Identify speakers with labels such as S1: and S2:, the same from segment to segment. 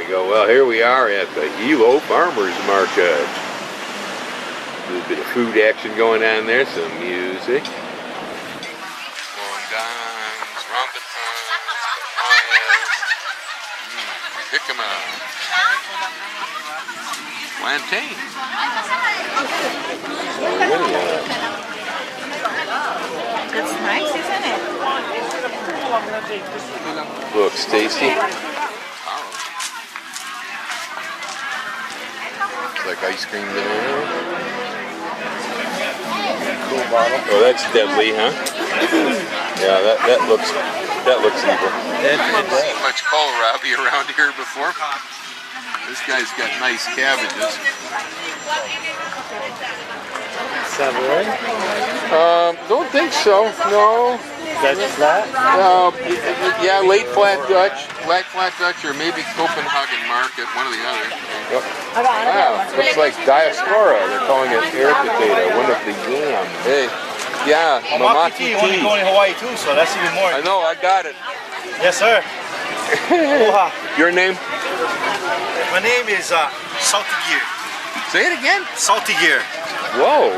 S1: go. Well, here we are at the Hilo Farmers Market. A little bit of food action going on there, some music. Bongans, rambutans, papayas, jicama, plantain.
S2: That's nice, isn't it?
S1: Looks tasty. It's like ice cream banana.
S3: Cool bottle.
S1: Oh, that's deadly, huh? Yeah, that looks evil. I've seen much kohlrabi around here before. This guy's got nice cabbages.
S3: Savoy?
S1: Don't think so. No.
S3: That's flat?
S1: Yeah, late flat Dutch, or maybe Copenhagen market, one or the other. Wow, looks like diaspora. They're calling it air potato, one of the yam. Hey, yeah, mamaki tea.
S3: Only going in Hawaii too, so that's even more.
S1: I know, I got it.
S3: Yes, sir. Aloha.
S1: Your name?
S3: My name is Salty Gear.
S1: Say it again.
S3: Salty Gear.
S1: Whoa.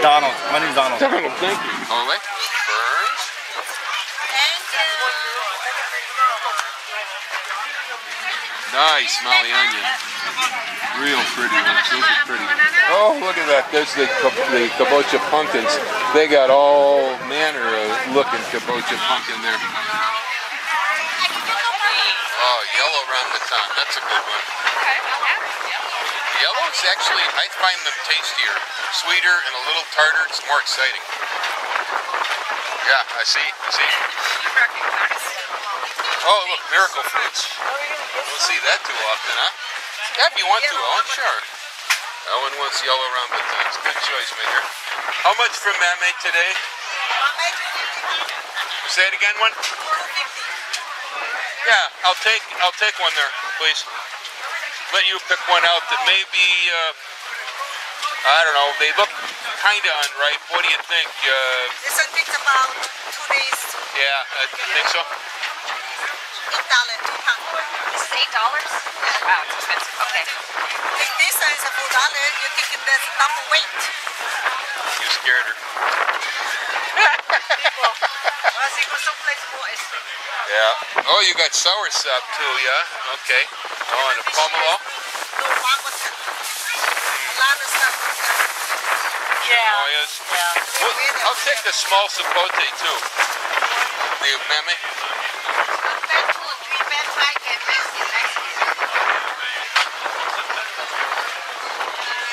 S3: Donald. My name's Donald.
S1: Donald, thank you. All right. Burns. Nice smelly onion. Real pretty ones. Those are pretty. Oh, look at that. There's the kabocha pumpkins. They got all manner of looking kabocha pumpkin there. Oh, yellow rambutan. That's a good one. Yellows actually, I find them tastier, sweeter, and a little tartar. It's more exciting. Yeah, I see. Oh, look, miracle fruits. Don't see that too often, huh? Yeah, if you want to, Owen, sure. Owen wants yellow rambutans. Good choice, Major. How much from Mame today? Say it again, one? Yeah, I'll take one there, please. Let you pick one out that may be, I don't know, they look kind of unripe. What do you think?
S2: This one takes about 2 days.
S1: Yeah, I think so.
S2: $8, 2 pounds. This is $8? Yeah. Wow, it's expensive. Okay. Like this one is a $4. You're taking this double weight.
S1: You scared her. Yeah. Oh, you got soursop too, yeah? Okay. Oh, and a pomelo?
S2: No, rambuttan. A lot of stuff.
S1: Yeah. Well, I'll take the small sapote too. The meme?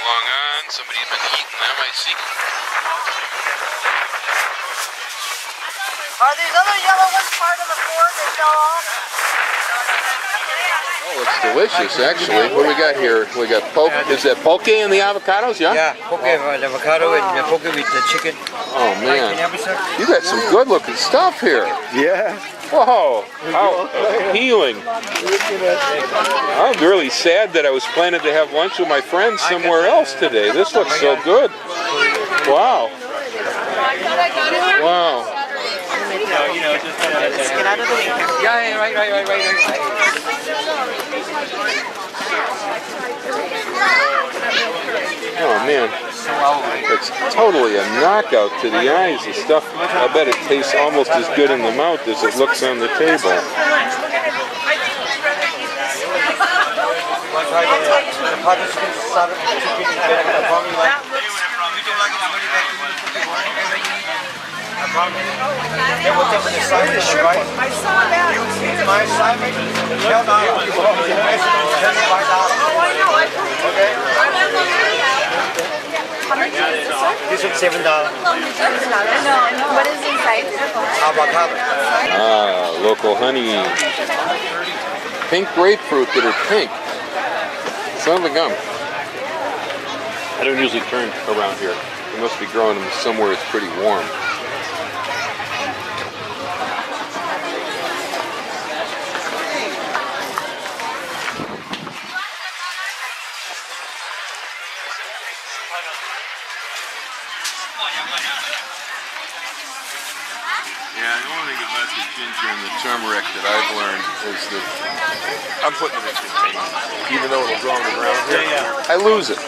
S1: Long on, somebody's been eating them, I see.
S2: Are these other yellow ones part of the four that fell off?
S1: Oh, it's delicious, actually. What do we got here? We got poke. Is that poke in the avocados? Yeah.
S3: Yeah, poke, the avocado and poke with the chicken.
S1: Oh man, you got some good-looking stuff here.
S3: Yeah.
S1: Whoa, how appealing! I'm really sad that I was planning to have lunch with my friends somewhere else today. This looks so good. Wow. Wow.
S2: Let's get out of the way here.
S3: Yeah, right.
S1: Oh man, it's totally a knockout to the eyes. The stuff, I bet it tastes almost as good in the mouth as it looks on the table.
S2: I saw that.
S3: This one's $7.
S2: What is inside?
S3: Avocado.
S1: Ah, local honey. Pink grapefruit that are pink. Son of a gum. I don't usually turn around here. They must be growing them somewhere it's pretty warm. Yeah, the only thing about the ginger and the turmeric that I've learned is that I'm putting it in containers. Even though it'll grow on the ground here, I lose it.